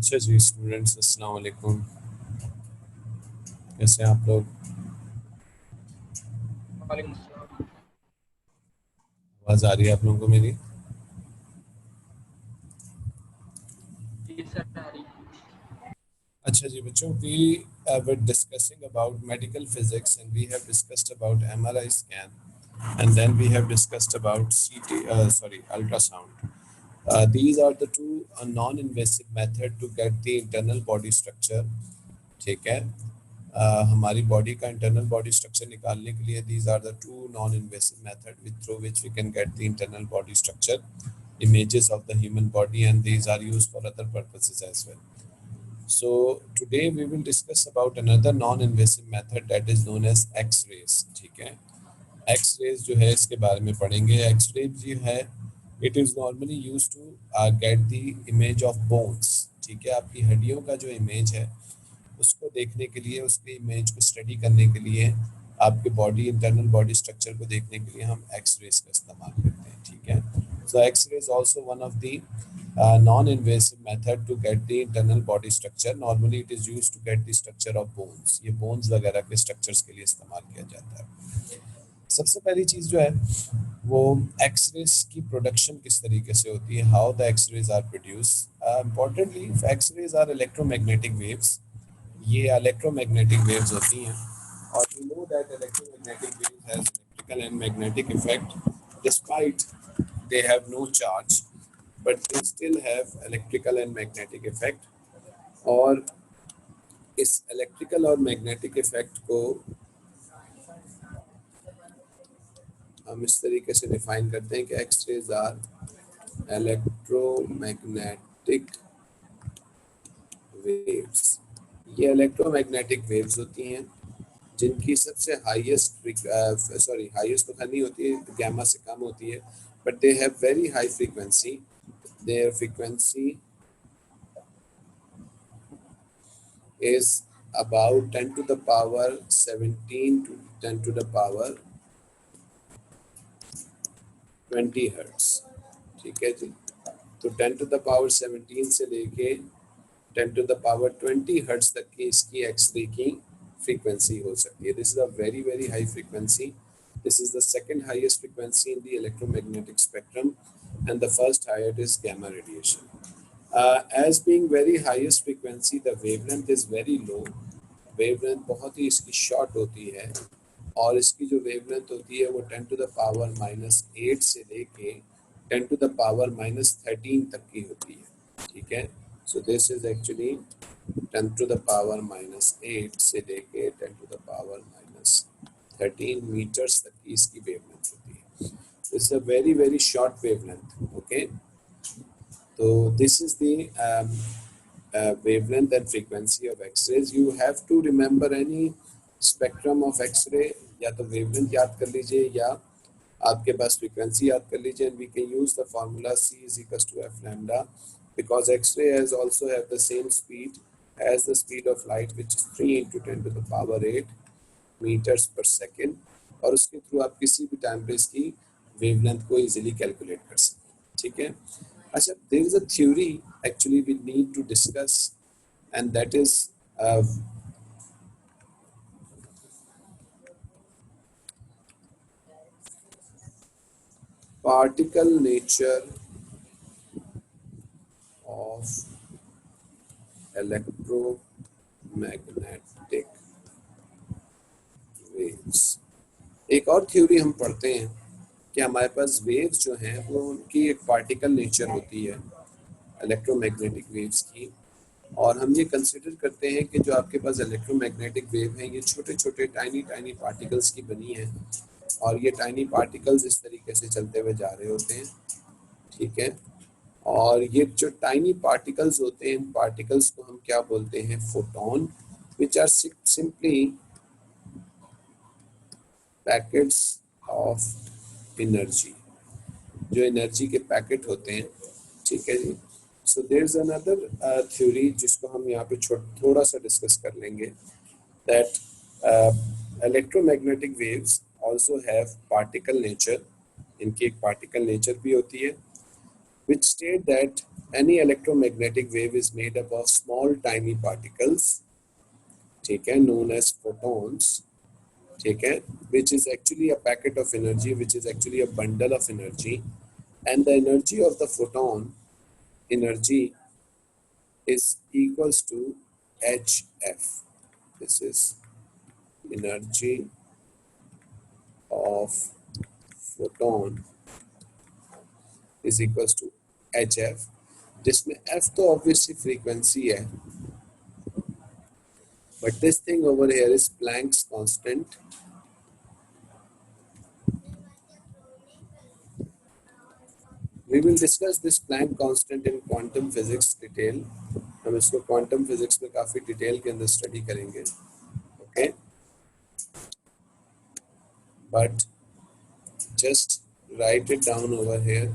अच्छा जी स्टूडेंट्स, अस्सलाम वालेकुम। कैसे हैं आप लोग? वालेकुम अस्सलाम। आवाज़ आ रही है आप लोगों को मेरी? जी सर, आ रही है। अच्छा जी बच्चों, we were discussing about medical physics and we have discussed about MRI scan and then we have discussed about ultrasound. These are the two non-invasive method to get the internal body structure. ठीक है। हमारी body का internal body structure निकालने के लिए these are the two non invasive method with through which we can get the internal body structure images of the human body, and these are used for other purposes as well. So today we will discuss about another non-invasive method that is known as X-rays. ठीक है। X-rays जो है इसके बारे में पढ़ेंगे। X-rays जो है it is normally used to get the image of bones. ठीक है, आपकी हड्डियों का जो इमेज है उसको देखने के लिए, उसके इमेज को स्टडी करने के लिए, आपके बॉडी इंटरनल बॉडी स्ट्रक्चर को देखने के लिए हम एक्सरेज का इस्तेमाल करते हैं। ठीक है। सो X-ray is also one of the non invasive method to get the internal body structure. Normally it is use to get the structure of bones. ये बोन्स वगैरह के स्ट्रक्चर्स के लिए इस्तेमाल किया जाता है। सबसे पहली चीज़ जो है वो एक्सरेज की प्रोडक्शन किस तरीके से होती है, how the X rays are produce. Importantly X rays are electromagnetic waves. ये इलेक्ट्रोमैग्नेटिक वेव्स होती हैं और we know that electromagnetic waves has electrical and magnetic effect despite they have no charge but they still have electrical and magnetic effect. और इस electrical और magnetic effect को हम इस तरीके से डिफाइन करते हैं कि एक्सरेज आर इलेक्ट्रोमैग्नेटिक वेव्स। ये इलेक्ट्रोमैग्नेटिक वेव्स होती हैं जिनकी सबसे हाईएस्ट तो नहीं होती है, गैमा से कम होती है, but they have very high frequency. There frequency is about 10 to the power 17 to 10 to the power 20 hertz. ठीक है जी। तो 10 टू द पावर 17 से लेके 10 टू द पावर 20 हर्ट्ज तक की इसकी एक्सरे की फ्रीक्वेंसी हो सकती है। This is a very very high frequency. This is the second highest frequency in the electromagnetic spectrum, and the first highest is gamma radiation. As being very highest frequency, the wavelength is very low. Wavelength बहुत ही इसकी short होती है और इसकी जो wavelength होती है वो 10 टू द पावर -8 से लेके 10 टू द पावर -13 तक की होती है। ठीक है। So this is actually 10 to the power -8 से लेके 10 टू द पावर -13 मीटर्स तक की इसकी वेवलेंथ होती है। It's a very very short wavelength. Okay, तो this is the wavelength and frequency of X-rays. You have to remember any spectrum of X-ray, या तो wavelength याद कर लीजिए या आपके पास frequency याद कर लीजिए, and we can use the formula C is equals to F lambda, because X-ray has also have the same speed as the speed of light, which is 3 into 10 to the power 8 meters per second, और उसके through आप किसी भी time पे इसकी wavelength को easily calculate कर सकते हैं। ठीक है। अच्छा, there is a theory actually we need to discuss, and that is particle nature of electromagnetic waves। एक और थ्योरी हम पढ़ते हैं कि हमारे पास वेव्स जो हैं वो उनकी एक पार्टिकल नेचर होती है इलेक्ट्रोमैग्नेटिक वेव्स की, और हम ये कंसिडर करते हैं कि जो आपके पास इलेक्ट्रोमैग्नेटिक वेव हैं ये छोटे छोटे टाइनी टाइनी पार्टिकल्स की बनी है, और ये टाइनी पार्टिकल्स इस तरीके से चलते हुए जा रहे होते हैं। ठीक है। और ये जो टाइनी पार्टिकल्स होते हैं, इन पार्टिकल्स को हम क्या बोलते हैं, photon, which are simply packets of energy, जो एनर्जी के पैकेट होते हैं। ठीक है जी। So there is another theory जिसको हम यहाँ पे थोड़ा सा डिस्कस कर लेंगे, that electromagnetic waves also have particle nature. इनकी एक पार्टिकल नेचर भी होती है, which state that any electromagnetic wave is made up of small tiny particles, ठीक है, known as photons, ठीक है, which is actually a packet of energy, which is actually a bundle of energy, and the energy of the photon energy is equals to hf. This is energy of photon is equals to hf, जिसमें f तो obviously frequency है, but this thing over here is Planck's constant. We will discuss this Planck constant in quantum physics detail. हम इसको quantum physics में काफी detail के अंदर study करेंगे, okay? But just write it down over here.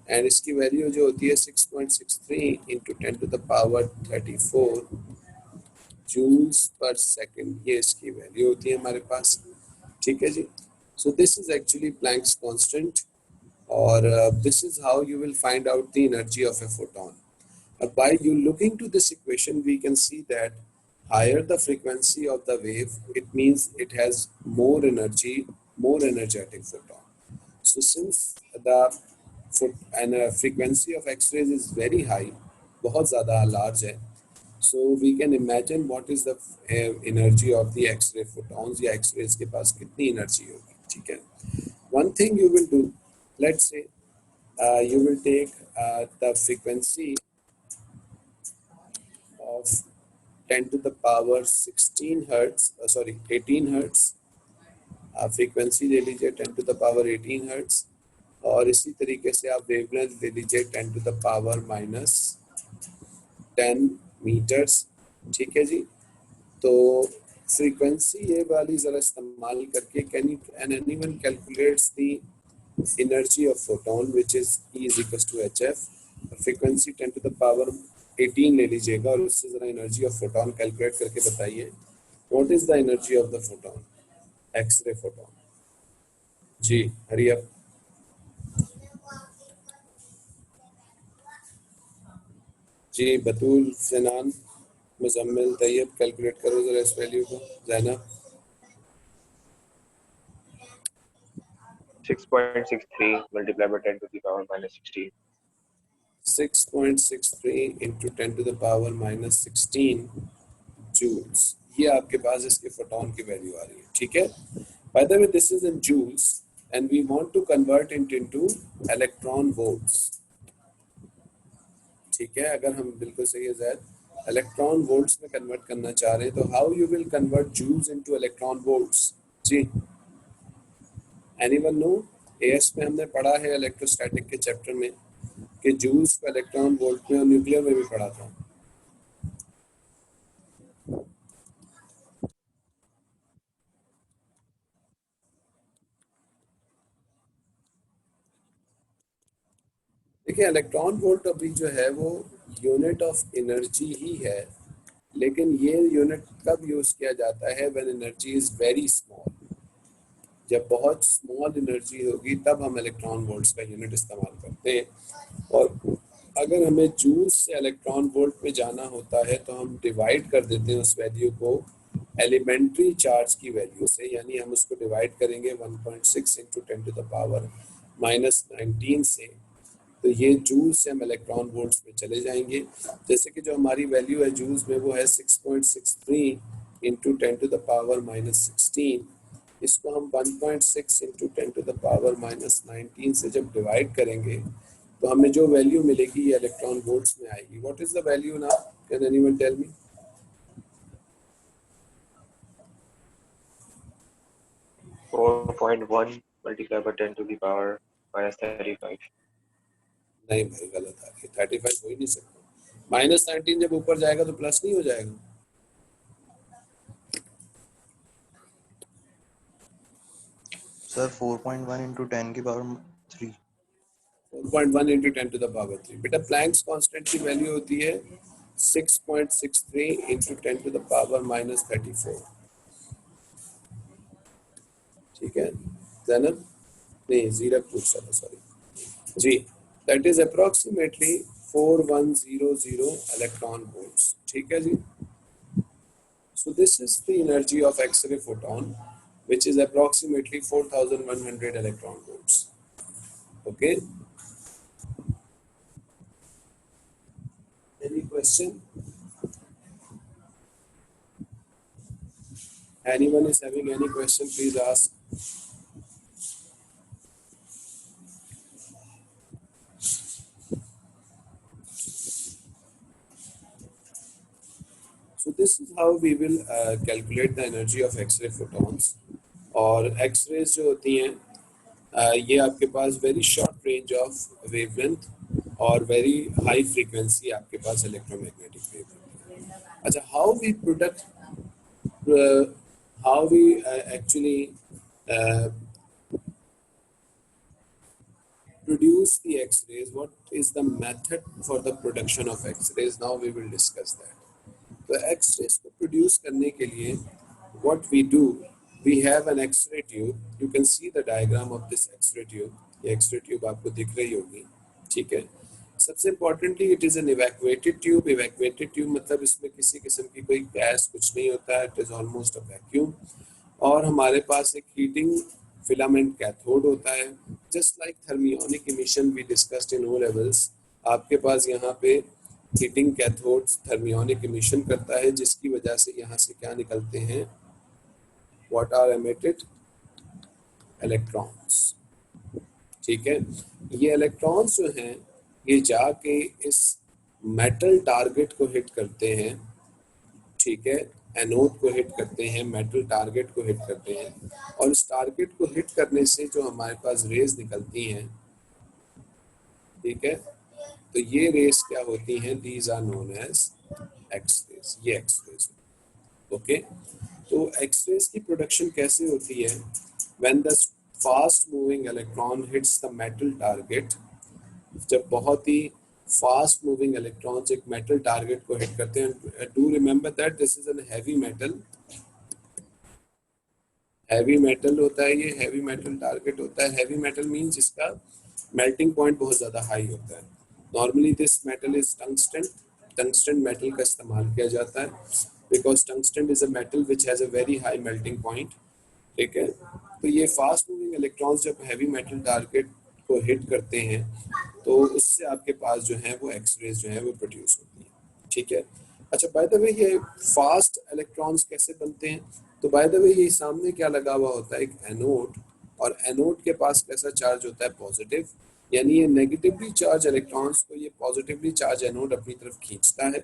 And इसकी value जो होती है 6.63 into 10 to the power 34 joules per second, ये इसकी वैल्यू होती है हमारे पास, ठीक है जी. So this is actually Planck's constant, or this is how you will find out the energy of a photon. By you looking to this equation, we can see that higher the frequency of the wave, it means it has more energy, more energetic photon. So since the frequency of X-rays is very high, बहुत ज़्यादा large है, so we can imagine what is the energy of the X-ray photons या X-rays के पास कितनी energy होगी, ठीक है. One thing you will do, let's say you will take the frequency of 10 to the power 16 hertz, sorry 18 hertz, frequency ले लीजिए 10 to the power 18 hertz, और इसी तरीके से आप वेवलेंथ ले लीजिए 10 to the power minus 10 meters, ठीक है जी. तो फ्रीक्वेंसी ये वाली ज़रा इस्तेमाल करके can anyone calculates the energy of photon which is E is equals to HF. Frequency 10 to the power 18 ले लीजिएगा और उससे ज़रा एनर्जी ऑफ फोटोन कैलकुलेट करके बताइए what is the energy of the photon, X-ray photon. जी hurry up. जी Batool, Sanan, Muzammil, Tayyab, calculate करो जरा इस वैल्यू को. Zainab 6.63 multiplied by 10 to the power minus 16. 6.63 into 10 to the power minus 16 joules. ये आपके पास इसके फोटोन की वैल्यू आ रही है, ठीक है. By the way, this is in joules and we want to convert it into electron volts. ठीक है, अगर हम बिल्कुल सही है ज़ैद, इलेक्ट्रॉन वोल्ट्स में कन्वर्ट करना चाह रहे हैं तो how you will convert joules into electron volts. जी एनीवन नो? एएस में हमने पढ़ा है इलेक्ट्रोस्टैटिक के चैप्टर में कि जूल्स को इलेक्ट्रॉन वोल्ट में और न्यूक्लियर में भी पढ़ा था. देखिए इलेक्ट्रॉन वोल्ट अभी जो है वो यूनिट ऑफ एनर्जी ही है, लेकिन ये यूनिट कब यूज किया जाता है when energy is very small. जब बहुत स्मॉल एनर्जी होगी तब हम इलेक्ट्रॉन वोल्ट्स का यूनिट इस्तेमाल करते हैं. और अगर हमें जूल्स से इलेक्ट्रॉन वोल्ट में जाना होता है तो हम डिवाइड कर देते हैं उस वैल्यू को एलिमेंट्री चार्ज की वैल्यू से, यानी हम उसको डिवाइड करेंगे 1.6 into 10 to the power minus 19 से. तो ये जूल्स से हम इलेक्ट्रॉन वोल्ट्स में चले जाएंगे. जैसे कि जो हमारी वैल्यू है जूल्स में वो है 6.63 into 10 to the power minus 16. इसको हम 1.6 into 10 to the power minus 19 से जब डिवाइड करेंगे तो हमें जो वैल्यू मिलेगी ये इलेक्ट्रॉन वोल्ट्स में आएगी. What is the value now? Can anyone tell me? 4.1 multiplied by 10 to the power minus 35. नहीं भाई गलत आ गई, 35 हो ही नहीं सकता. माइनस 19 जब ऊपर जाएगा तो प्लस नहीं हो जाएगा. सर 4.1 into 10 की power 3. 4.1 into 10 to the power 3. बेटा प्लैंक्स कांस्टेंट की वैल्यू होती है 6.63 into 10 to the power minus 34. ठीक है जैनब? नहीं जीरक पूछ रहा था, सॉरी जी. That is approximately 4100 electron volts. ठीक है जी। So this is the energy of X-ray photon, which is approximately 4100 electron volts. Okay. Any question? Anyone is having any question? Please ask. So this is how we will calculate the energy of X-ray photons. और X-rays जो होती हैं ये आपके पास very short range of wavelength और very high frequency आपके पास इलेक्ट्रोमैग्नेटिक वेव होती है। अच्छा, how we product how we actually produce the X-rays, what is the method for the production of X-rays, now we will discuss that. तो X-rays को produce करने के लिए what we do, we have an X-ray tube, you can see the diagram of this X-ray tube, ये X-ray tube आपको दिख रही होगी, ठीक है। सबसे importantly it is an evacuated tube. Evacuated tube मतलब इसमें किसी किस्म की कोई गैस कुछ नहीं होता है, it is almost a vacuum. और हमारे पास एक हीटिंग फिलामेंट कैथोड होता है, just like thermionic emission we discussed in O levels. आपके पास यहाँ पे हीटिंग कैथोड थर्मियोनिक इमिशन करता है, जिसकी वजह से यहाँ से क्या निकलते हैं, व्हाट आर एमिटेड, इलेक्ट्रॉन्स। ठीक है, ये इलेक्ट्रॉन्स जो हैं ये जाके इस मेटल टारगेट को हिट करते हैं, ठीक है, एनोड को हिट करते हैं, मेटल टारगेट को हिट करते हैं, और इस टारगेट को हिट करने से जो हमारे पास रेज निकलती हैं, ठीक है, तो ये रेज क्या होती हैं, these are known as X rays, ये एक्स रेज। ओके, तो एक्स रेज की प्रोडक्शन कैसे होती है, when the fast moving electron hits the metal target, जब बहुत ही फास्ट मूविंग इलेक्ट्रॉन्स एक मेटल टारगेट को हिट करते हैं। Do remember that this is an heavy metal, heavy metal होता है ये, हैवी मेटल टारगेट होता है। हैवी मेटल मींस इसका मेल्टिंग पॉइंट बहुत ज़्यादा हाई होता है। Normally this metal is tungsten, tungsten metal का इस्तेमाल किया जाता है, because tungsten is a metal which has a very high melting point. ठीक है, तो ये फास्ट मूविंग इलेक्ट्रॉन्स जब हैवी मेटल टारगेट को हिट करते हैं तो उससे आपके पास जो है वो एक्सरेज जो है वो प्रोड्यूस होती है। ठीक है, अच्छा, बाय द वे ये फास्ट इलेक्ट्रॉन्स कैसे बनते हैं, तो बाय द वे ये सामने क्या लगा हुआ होता है, एक एनोड, और एनोड के पास कैसा चार्ज होता है, पॉजिटिव, यानी ये नेगेटिवली चार्ज इलेक्ट्रॉन्स को ये पॉजिटिवली चार्ज एनोड अपनी तरफ खींचता है,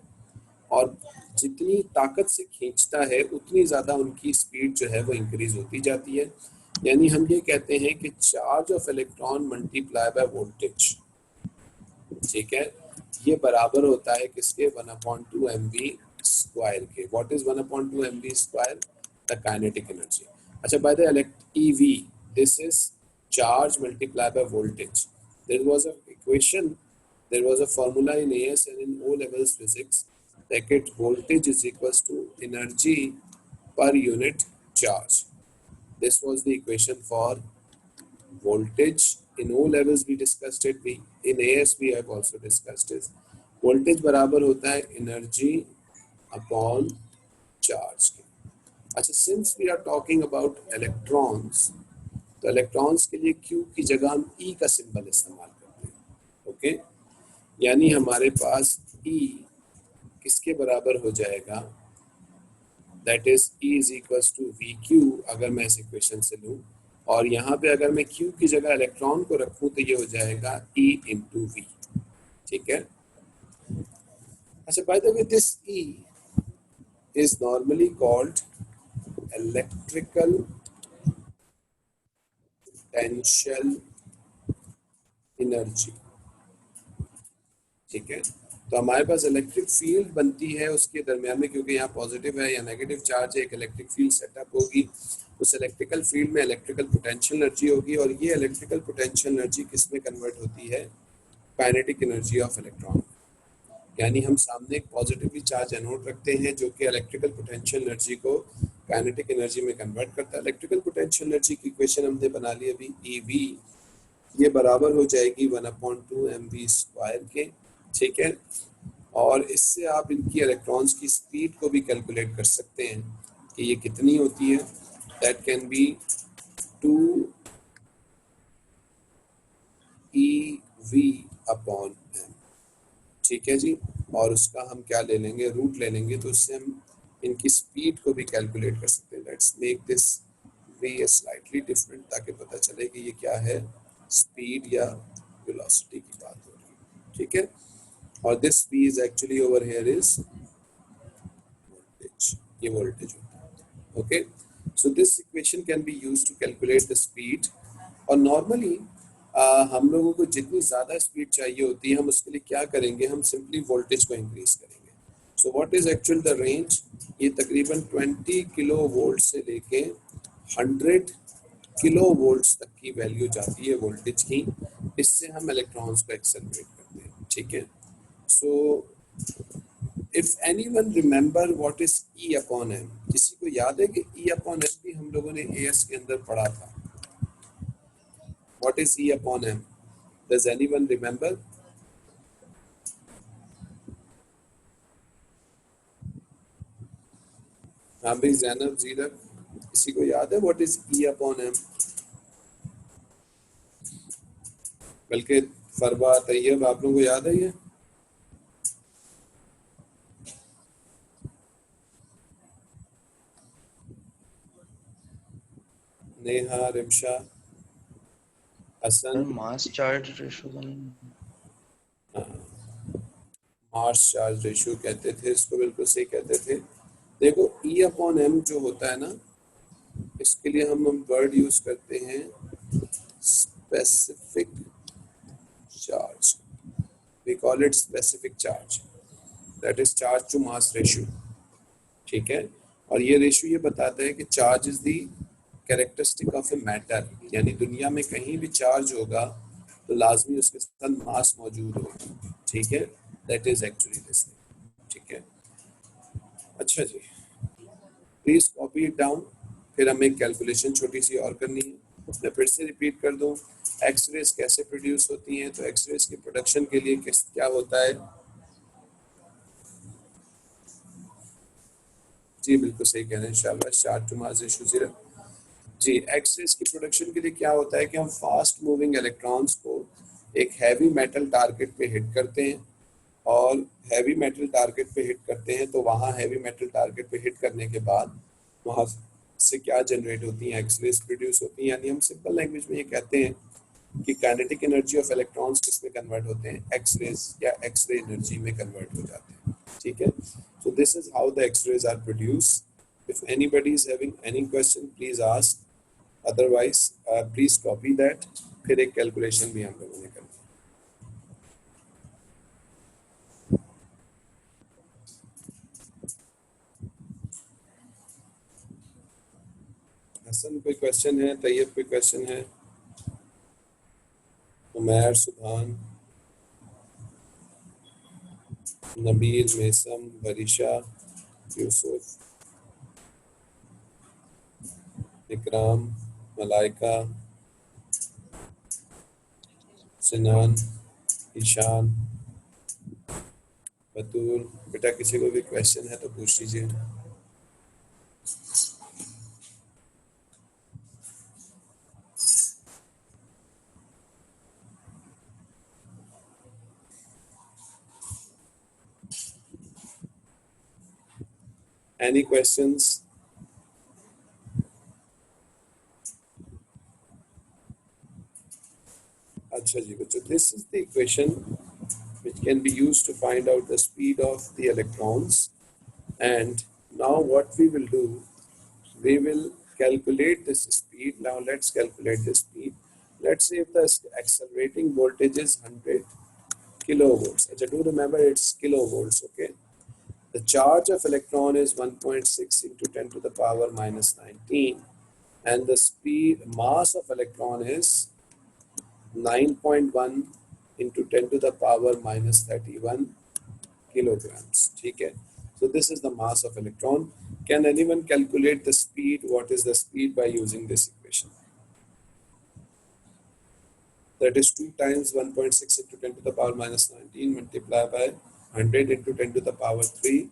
और जितनी ताकत से खींचता है उतनी ज़्यादा उनकी स्पीड जो है वो इंक्रीज होती जाती है। यानी हम ये कहते हैं कि charge of electron multiply by voltage, ठीक है, ये बराबर होता है किसके, 1/2 mv स्क्वायर के। What is 1/2 mv square, the kinetic energy. अच्छा, by the EV, this is charge multiply by voltage. There was a equation, there was a formula in AS and in O levels physics, that voltage is equals to energy per unit charge. This was the equation for voltage. In O levels we discussed it, in AS we have also discussed it. Voltage बराबर होता है energy upon charge के। अच्छा, since we are talking about electrons, तो electrons के लिए Q की जगह हम E का सिंबल इस्तेमाल करते हैं। ओके, यानी हमारे पास E किसके बराबर हो जाएगा, that is E is equals to VQ, अगर मैं इस इक्वेशन से लूँ, और यहाँ पे अगर मैं Q की जगह इलेक्ट्रॉन को रखूँ तो ये हो जाएगा E into V। ठीक है, अच्छा, by the way this E is normally called electrical potential energy। ठीक है, तो हमारे पास इलेक्ट्रिक फील्ड बनती है उसके दरमियान में, क्योंकि यहाँ पॉजिटिव है या नेगेटिव चार्ज है, एक इलेक्ट्रिक फील्ड सेटअप होगी, उस इलेक्ट्रिकल फील्ड में इलेक्ट्रिकल पोटेंशियल एनर्जी होगी, और ये इलेक्ट्रिकल पोटेंशियल एनर्जी किस में कन्वर्ट होती है, काइनेटिक एनर्जी ऑफ इलेक्ट्रॉन। यानी हम सामने एक पॉजिटिवली चार्ज एनोड रखते हैं जो कि इलेक्ट्रिकल पोटेंशियल एनर्जी को काइनेटिक एनर्जी में कन्वर्ट करता है। इलेक्ट्रिकल पोटेंशियल एनर्जी की इक्वेशन हमने बना ली अभी, EV ये बराबर हो जाएगी 1/2 mv² के, ठीक है। और इससे आप इनकी इलेक्ट्रॉन्स की स्पीड को भी कैलकुलेट कर सकते हैं कि ये कितनी होती है। दैट कैन बी 2 eV/m, ठीक है जी। और उसका हम क्या ले लेंगे, रूट ले लेंगे, तो उससे हम इनकी स्पीड को भी कैलकुलेट कर सकते हैं। Let's make this be slightly different ताकि पता चले कि ये क्या है, स्पीड या वेलोसिटी की बात हो रही है, ठीक है। और this v is actually over here is voltage, ये वोल्टेज होता है, okay. So this equation can be used to calculate the speed. और नॉर्मली हम लोगों को जितनी ज़्यादा स्पीड चाहिए होती है, हम उसके लिए क्या करेंगे, हम सिंपली वोल्टेज को इंक्रीज करेंगे। So what is actual the range, ये तकरीबन 20 किलो वोल्ट से लेके 100 किलो वोल्ट्स तक की वैल्यू जाती है वोल्टेज की। इससे हम इलेक्ट्रॉन्स को एक्सेलरेट करते हैं, ठीक है। So if anyone remember what is E/m, किसी को याद है कि E/m भी हम लोगों ने AS के अंदर पढ़ा था। What is E/m? Does anyone remember? हाँ भाई, जैनब, जीरक, किसी को याद है व्हाट इज E/m? बल्कि फरवा, तैयब, आप लोगों को याद है ये? Neha, Rimsha, sir Hasan, mass charge ratio का नहीं? मास चार्ज रेशियो कहते थे इसको, बिल्कुल सही कहते थे। देखो E/m जो होता है ना, इसके लिए हम वर्ड यूज करते हैं specific charge. We call it specific charge, that is charge to mass ratio, ठीक है। और ये रेशियो ये बताता है कि charge is the characteristic of a matter, यानी दुनिया में कहीं भी चार्ज होगा तो लाजमी उसके साथ मास मौजूद होगा, ठीक है। दैट इज एक्चुअली दिस, ठीक है। अच्छा जी, प्लीज कॉपी इट डाउन। फिर हमें एक कैलकुलेशन छोटी सी और करनी है। मैं फिर से रिपीट कर दूं, एक्सरेज कैसे प्रोड्यूस होती हैं। तो एक्सरेज के प्रोडक्शन के लिए किस क्या होता है, जी बिल्कुल सही कह रहे हैं, शाबाश, चार्ज टू मास रेशियो 0। जी, एक्सरेज की प्रोडक्शन के लिए क्या होता है कि हम फास्ट मूविंग इलेक्ट्रॉन्स को एक हैवी मेटल टारगेट पे हिट करते हैं। और हैवी मेटल टारगेट पे हिट करते हैं तो वहाँ हैवी मेटल टारगेट पे हिट करने के बाद वहाँ से क्या जनरेट होती हैं, एक्सरेज प्रोड्यूस होती हैं। यानी हम सिंपल लैंग्वेज में ये कहते हैं कि काइनेटिक एनर्जी ऑफ इलेक्ट्रॉन्स किस में कन्वर्ट होते हैं, एक्सरेज या एक्सरे एनर्जी में कन्वर्ट हो जाते हैं, ठीक है। So this is how the X rays are produce. If anybody is having any question please ask, otherwise please copy that. फिर एक कैलकुलेशन भी हम लोगों ने करनी है। हसन कोई क्वेश्चन है, तैयब कोई क्वेश्चन है, उमैर, सुभान, नबील, मेसम, बरिशा, यूसुफ, इकराम, मलाइका, सिनान, ईशान, बतूल। बेटा किसी को भी क्वेश्चन है तो पूछ लीजिए। Any questions? अच्छा जी बच्चों, this is the equation which can be used to find out the speed of the electrons. And now what we will do, we will calculate this speed. Now let's calculate the speed. Let's say if the accelerating voltage is 100 kilovolts. Achha, do remember it's kilovolts, okay? The charge of electron is 1.6 into 10 to the power minus 19, and the speed mass of electron is 9.1 into 10 to the power minus 31 kilograms. ठीक है? So this is the mass of electron. Can anyone calculate the speed? What is the speed by using this equation? That is 2 times 1.6 into 10 to the power minus 19 multiplied by 100 into 10 to the power 3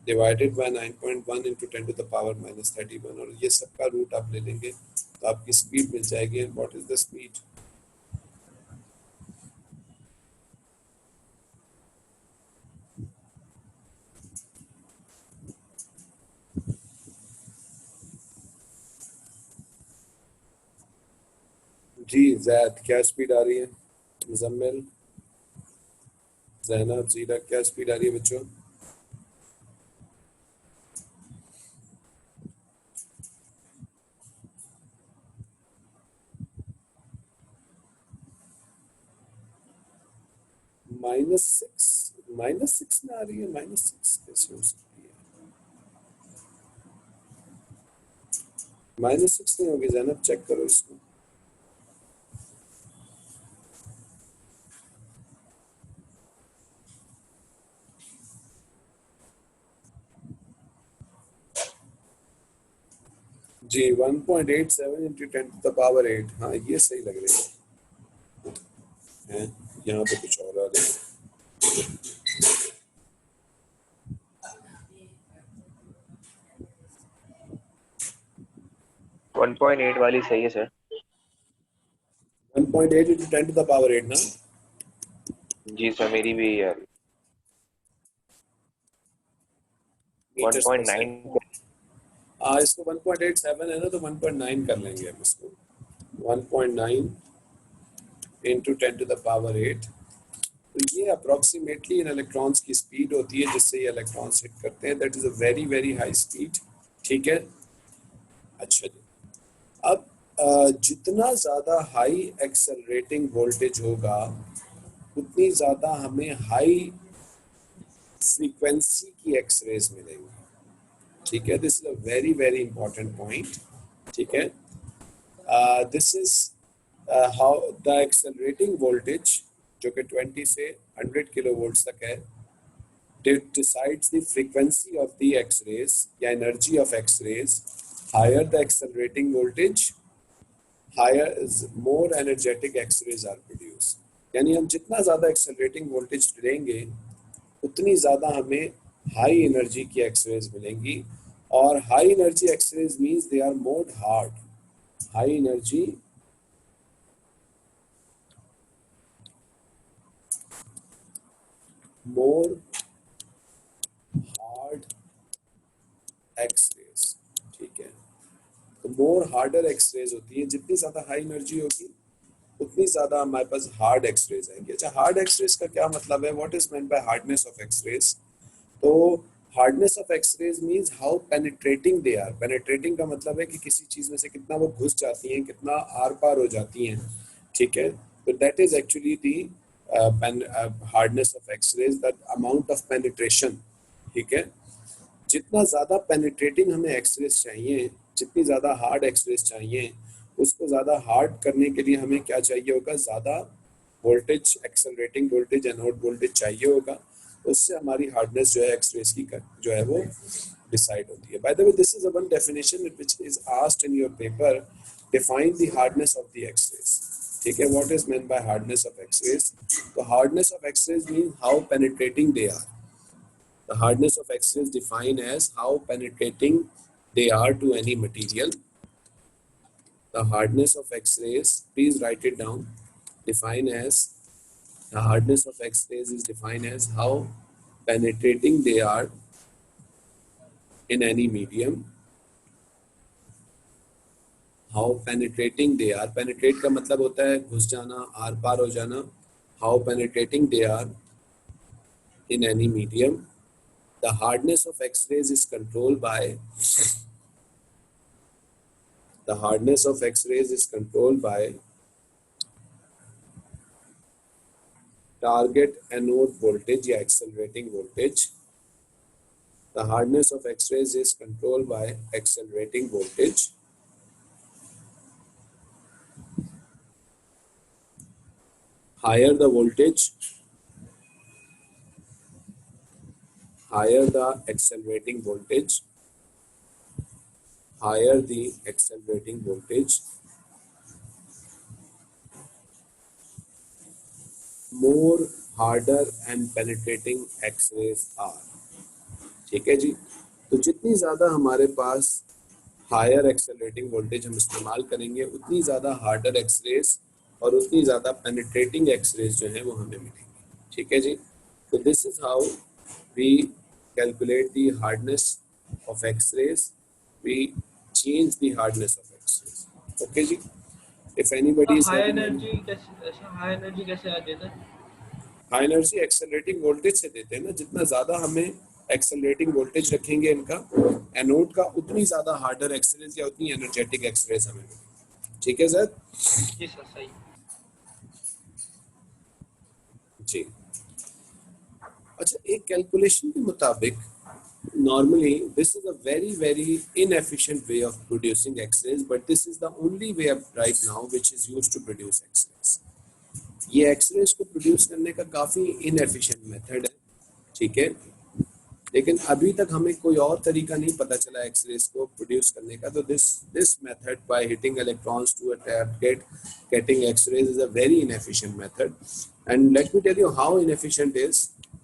divided by 9.1 into 10 to the power minus 31 और ये सबका root आप ले लेंगे तो आपकी speed मिल जाएगी. And what is the speed? जी जैद क्या स्पीड आ रही है? मुजम्मिल, ज़ैनब, ज़ीरा क्या स्पीड आ रही है बच्चों? -6 में आ रही है. -6 कैसे हो सकती है? -6 नहीं होगी ज़ैनब, चेक करो इसको. जी 1.87 इंटू 10 टू द पावर 8. हाँ ये सही लग रही है. यहाँ पे कुछ और आ रहा है. 1.8 वाली सही है sir. 1.8 into 10 to the power 8 ना. जी सर मेरी भी है. 1.9. हाँ इसको 1.87 है ना तो 1.9 कर लेंगे हम इसको. 1.9 इंटू 10 टू द पावर 8. तो ये अप्रोक्सीमेटली इन इलेक्ट्रॉन्स की स्पीड होती है जिससे ये इलेक्ट्रॉन्स हिट करते हैं. That is a very very high speed. ठीक है. अच्छा जी. अब जितना ज़्यादा हाई एक्सेलरेटिंग वोल्टेज होगा उतनी ज़्यादा हमें हाई फ्रीक्वेंसी की एक्सरेज मिलेंगी. ठीक है. This is a very very important point. ठीक है. This is how the accelerating voltage जो कि 20 से 100 किलो वोल्ट तक है decides the frequency of the X-rays या energy of X-rays. Higher the accelerating voltage, higher is more energetic X-rays are produced. यानी हम जितना ज़्यादा accelerating voltage देंगे उतनी ज़्यादा हमें high energy की X-rays मिलेंगी. और high energy X-rays means they are more hard. High energy more hard X-rays. ठीक है. तो मोर हार्डर एक्सरेज होती है. जितनी ज़्यादा हाई एनर्जी होगी उतनी ज़्यादा हमारे पास हार्ड एक्सरेज आएंगे. अच्छा हार्ड एक्सरेज का क्या मतलब है? What is meant by hardness of X-rays? तो hardness of X-rays means how penetrating they are. Penetrating का मतलब है कि किसी चीज़ में से कितना वो घुस जाती हैं, कितना आर पार हो जाती हैं. ठीक है. तो that is actually the hardness of X rays, the amount of penetration. ठीक है. जितना ज़्यादा पेनिट्रेटिंग हमें एक्सरेज चाहिए, जितनी ज़्यादा हार्ड एक्सरेज चाहिए, उसको ज़्यादा हार्ड करने के लिए हमें क्या चाहिए होगा? ज़्यादा voltage, accelerating voltage, anode voltage चाहिए होगा. उससे हमारी हार्डनेस जो है एक्सरेज की जो है वो डिसाइड होती है. By the way this is one definition which is asked in your paper. Define the hardness of the X-rays. ठीक है. What is meant by hardness of X-rays? तो hardness of X-rays mean how penetrating they are. The hardness of X-rays defined as how penetrating they are to any material. The hardness of X-rays, please write it down, defined as, the hardness of X-rays is defined as how penetrating they are in any medium. How penetrating they are. Penetrate का मतलब होता है घुस जाना, are पार हो जाना. How penetrating they are in any medium. The hardness of X-rays is controlled by the hardness of X-rays is controlled by target anode voltage या accelerating voltage. The hardness of X-rays is controlled by accelerating voltage. Higher the voltage, higher the accelerating voltage, higher the accelerating voltage, more harder and penetrating X-rays are. ठीक है जी। तो जितनी ज़्यादा हमारे पास higher accelerating voltage हम इस्तेमाल करेंगे, उतनी ज़्यादा हार्डर एक्सरेज और उतनी ज़्यादा पेनिट्रेटिंग एक्सरेज जो है वो हमें मिलेंगी। ठीक है जी। तो this is how we calculate the hardness of X rays, we change the hardness of X rays. Okay जी। If anybody is high having energy कैसे, ऐसा हाई एनर्जी कैसे आ देता है? हाई एनर्जी एक्सेलरेटिंग वोल्टेज से देते हैं ना, जितना ज़्यादा हमें एक्सेलरेटिंग वोल्टेज रखेंगे इनका एनोड का, उतनी ज़्यादा हार्डर एक्सरेज या उतनी एनर्जेटिक एक्सरेज हमें मिलेगी। ठीक है सर जी सर, सही। जी। अच्छा, एक कैलकुलेशन के मुताबिक normally this is a very inefficient way of producing x-rays, but this is the only way of right now which is used to produce x-rays. ये x-rays को प्रोड्यूस करने का काफ़ी इनएफिशिएंट मेथड है। ठीक है, लेकिन अभी तक हमें कोई और तरीका नहीं पता चला एक्सरेज को प्रोड्यूस करने का। तो this method by hitting electrons to a target getting X rays is a very inefficient method. And let me tell you how inefficient is.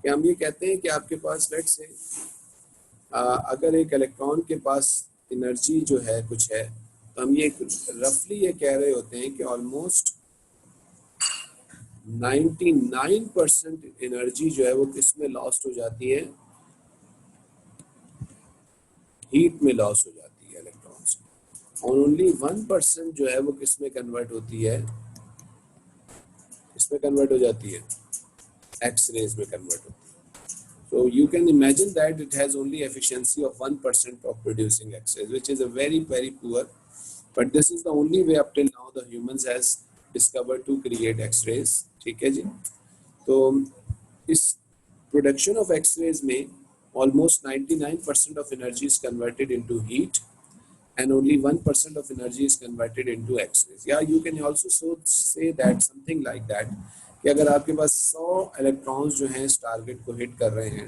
कि हम ये कहते हैं कि आपके पास लेट से अगर एक इलेक्ट्रॉन के पास एनर्जी जो है कुछ है, तो हम ये रफली ये कह रहे होते हैं कि ऑलमोस्ट 99% एनर्जी जो है वो किस में लॉस्ट हो जाती है, हीट में लॉस हो जाती है इलेक्ट्रॉन्स। और ओनली 1% जो है वो किस में कन्वर्ट होती है, इसमें कन्वर्ट हो जाती है, एक्स रेज में कन्वर्ट होती है। So you can imagine that it has only efficiency of 1% of producing X-rays, which is a very poor. But this is the only way up till now the humans has discovered to create X-rays. ठीक है जी। तो इस production of X-rays में almost 99% of energy is converted into heat, and only 1% of energy is converted into X-rays. Yeah, you can also say that something like that. कि अगर आपके पास 100 electrons जो हैं इस टारगेट को हिट कर रहे हैं,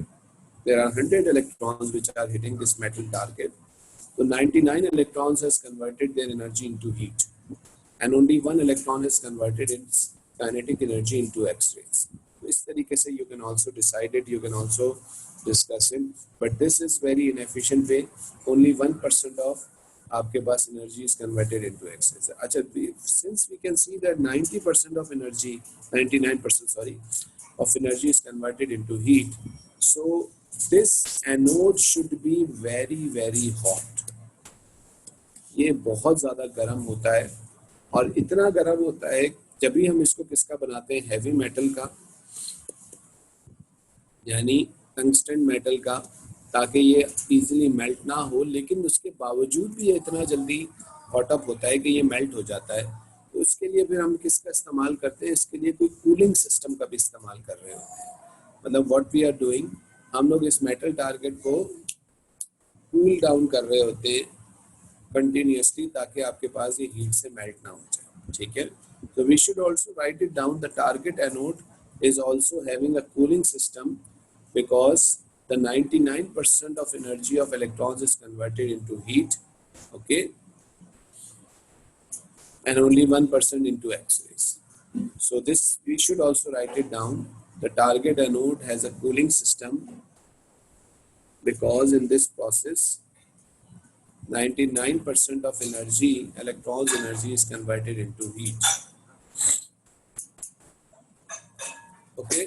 there are 100 electrons which are hitting this metal target, so 99 electrons has converted their energy into heat, and only 1 electron has converted its kinetic energy into X-rays. So इस तरीके से you can also decide it, you can also discuss it, but this is very inefficient way. Only 1% of आपके पास energy is converted into X-rays. अच्छा, since we can see that 90% of energy, 99% sorry, of energy is converted into heat, so this anode should be very hot. ये बहुत ज़्यादा गर्म होता है, और इतना गर्म होता है जब भी हम इसको किसका बनाते हैं, हैवी मेटल का, यानी टंगस्टन मेटल का, ताकि ये इजीली मेल्ट ना हो। लेकिन उसके बावजूद भी ये इतना जल्दी हॉट अप होता है कि ये मेल्ट हो जाता है। तो उसके लिए फिर हम किसका इस्तेमाल करते हैं, इसके लिए कोई कूलिंग सिस्टम का भी इस्तेमाल कर रहे होते हैं। मतलब व्हाट वी आर डूइंग, हम लोग इस मेटल टारगेट को कूल डाउन कर रहे होते हैं कंटिन्यूसली, ताकि आपके पास ये हीट से मेल्ट ना हो जाए। ठीक है, तो we should also write it down, the target anode is also having a cooling system, because the 99% of energy of electrons is converted into heat, okay, and only 1% into X-rays. So this we should also write it down. The target anode has a cooling system, because in this process 99% of energy, electrons energy, is converted into heat. Okay,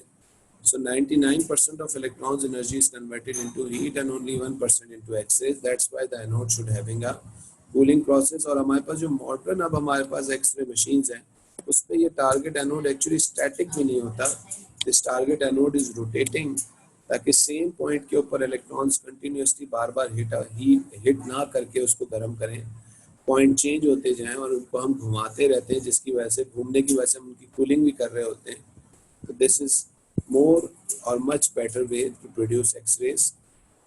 so 99% of electrons energy is converted into heat and only 1% into X-rays. That's why the anode should having a cooling process. और हमारे पास जो modern अब हमारे पास x ray machines हैं, उस पर ये target anode actually static भी नहीं होता। This target anode is rotating, ताकि सेम पॉइंट के ऊपर इलेक्ट्रॉन्स कंटिन्यूसली बार हिट ना करके उसको गर्म करें, पॉइंट चेंज होते जाएं और उनको हम घुमाते रहते हैं, जिसकी वजह से घूमने की वजह से हम उनकी कूलिंग भी कर रहे होते हैं। तो दिस इज मोर और much better way to produce X rays,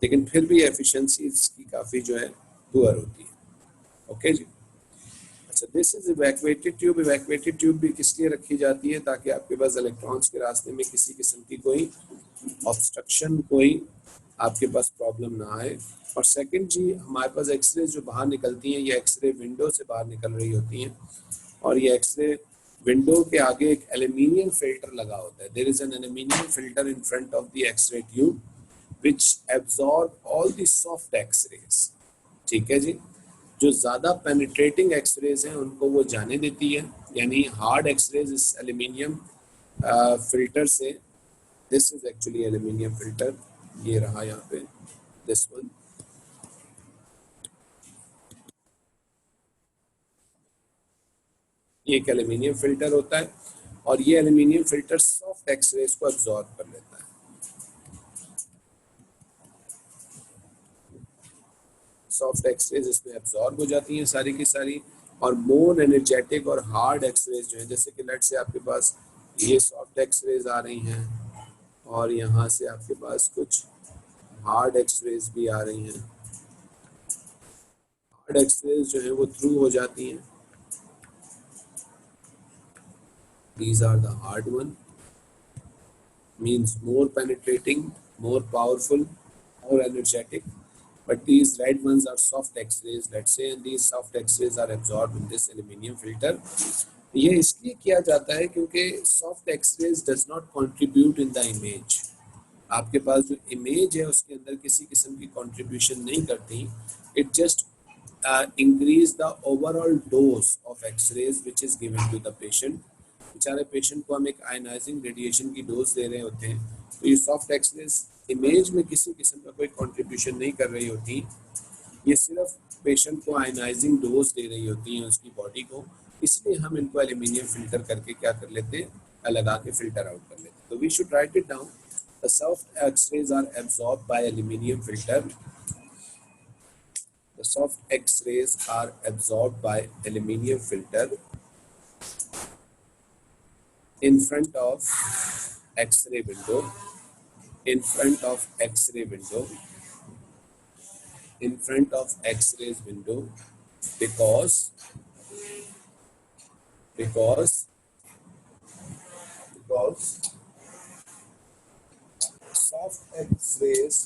लेकिन फिर भी एफिशिएंसी इसकी काफ़ी जो है पुअर होती है। ओके जी। अच्छा, this is evacuated tube. Evacuated tube भी किस लिए रखी जाती है, ताकि आपके पास इलेक्ट्रॉन्स के रास्ते में किसी किस्म की कोई ऑब्स्ट्रक्शन, कोई आपके पास प्रॉब्लम ना आए। और सेकंड जी, हमारे पास एक्सरे जो बाहर निकलती हैं, ये एक्सरे विंडो से बाहर निकल रही होती हैं, और ये एक्सरे विंडो के आगे एक एल्यूमिनियम फिल्टर लगा होता है. There is an aluminium filter in front of the X ray tube which absorb all the soft x-rays. ठीक है जी. जो ज़्यादा पेनिट्रेटिंग एक्सरेज हैं उनको वो जाने देती है, यानी हार्ड एक्सरेज इस एल्यूमिनियम फिल्टर से. This is actually aluminium filter, ये रहा यहाँ पे, दिस वन. ये एक एल्यूमिनियम फिल्टर होता है और ये एल्यूमिनियम फिल्टर सॉफ्ट एक्सरेज को अब्सॉर्ब कर लेता है. सॉफ्ट एक्सरेज इसमें एब्जॉर्ब हो जाती हैं सारी की सारी, और मोर एनर्जेटिक और हार्ड एक्सरेज जो है, जैसे कि लेट से आपके पास ये सॉफ्ट एक्सरेज आ रही हैं और यहाँ से आपके पास कुछ हार्ड एक्सरेज भी आ रही हैं. हार्ड एक्सरेज जो है वो थ्रू हो जाती हैं. These are the hard one, means more penetrating, more powerful, more energetic. But these red ones are soft X-rays, let's say, and these soft X-rays are absorbed in this aluminium filter. ये इसलिए किया जाता है क्योंकि soft X-rays does not contribute in the image. आपके पास जो image है उसके अंदर किसी किस्म की कंट्रीब्यूशन नहीं करती. It just increase the overall dose of X-rays which is given to the patient. बेचारे पेशेंट को हम एक आयनाइजिंग रेडिएशन की डोज दे रहे होते हैं, तो ये सॉफ्ट एक्सरेज इमेज में किसी किस्म का कोई कंट्रीब्यूशन नहीं कर रही होती. ये सिर्फ पेशेंट को आयनाइजिंग डोज दे रही होती हैं उसकी बॉडी को, इसलिए हम इनको एल्यूमिनियम फिल्टर करके क्या कर लेते हैं, लगा के फिल्टर आउट कर लेते हैं. तो we should write it down. The soft X rays are absorbed by aluminium filter. The soft X rays are absorbed by aluminium filter in front of X-ray window, in front of X-ray window, in front of X-rays window, because soft X-rays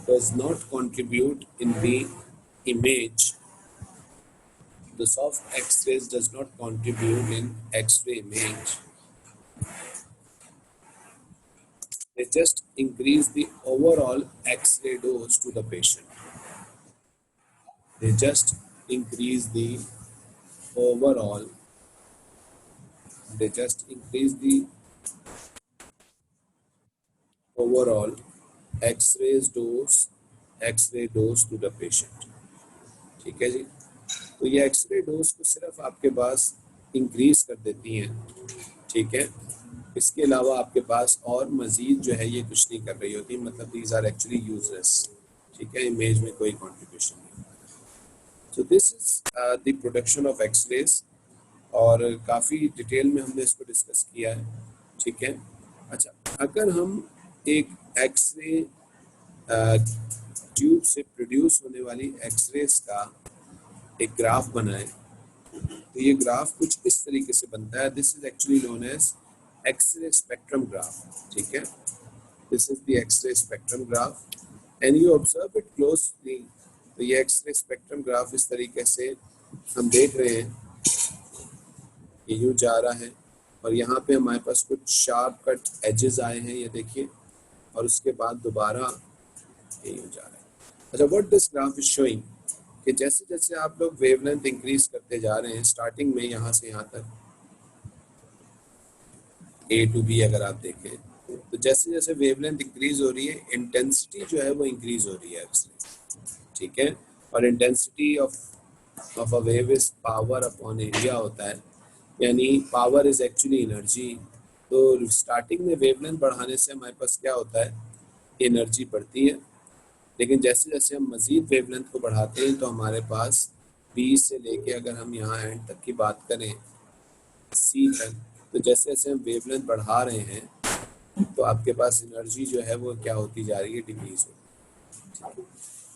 does not contribute in the image. The soft X-rays does not contribute in X-ray image. They just increase the overall X-ray dose to the patient. They just increase the overall. They just increase the overall X-ray dose to the patient. ठीक है जी. तो ये X-ray dose को सिर्फ आपके पास increase कर देती हैं. ठीक है. इसके अलावा आपके पास और मजीद जो है ये कुछ नहीं कर रही होती, मतलब दीज आर एक्चुअली यूजलेस. ठीक है, इमेज में कोई कंट्रीब्यूशन नहीं. So this is the production of X rays, और काफ़ी डिटेल में हमने इसको डिस्कस किया है. ठीक है. अच्छा, अगर हम एक एक्सरे ट्यूब से प्रोड्यूस होने वाली एक्सरेज का एक ग्राफ बनाएं, तो ये ग्राफ कुछ इस तरीके से बनता है. This is actually known as X-ray spectrum graph. ठीक है. This is the X-ray spectrum graph, and you observe it closely. तो ये X-ray spectrum graph इस तरीके से हम देख रहे हैं, ये यूँ जा रहा है और यहाँ पे हमारे पास कुछ शार्प कट एजेस आए हैं, ये देखिए, और उसके बाद दोबारा ये यूँ जा रहा है. अच्छा, what this graph is showing कि जैसे जैसे आप लोग वेवलेंथ इंक्रीज करते जा रहे हैं, स्टार्टिंग में यहाँ से यहाँ तक A to B अगर आप देखें, तो जैसे जैसे वेवलेंथ इंक्रीज हो रही है, इंटेंसिटी जो है वो इंक्रीज हो रही है एक्सरे. ठीक है. और intensity of a wave is power upon area होता है, यानी पावर इज एक्चुअली एनर्जी. तो स्टार्टिंग में वेवलेंथ बढ़ाने से हमारे पास क्या होता है, एनर्जी बढ़ती है. लेकिन जैसे जैसे हम मज़ीद वेवलेंथ को बढ़ाते हैं तो हमारे पास B से लेके, अगर हम यहाँ एंड तक की बात करें C तक, तो जैसे जैसे हम वेवलेंथ बढ़ा रहे हैं तो आपके पास एनर्जी जो है वो क्या होती जा रही है, डिक्रीज होती है.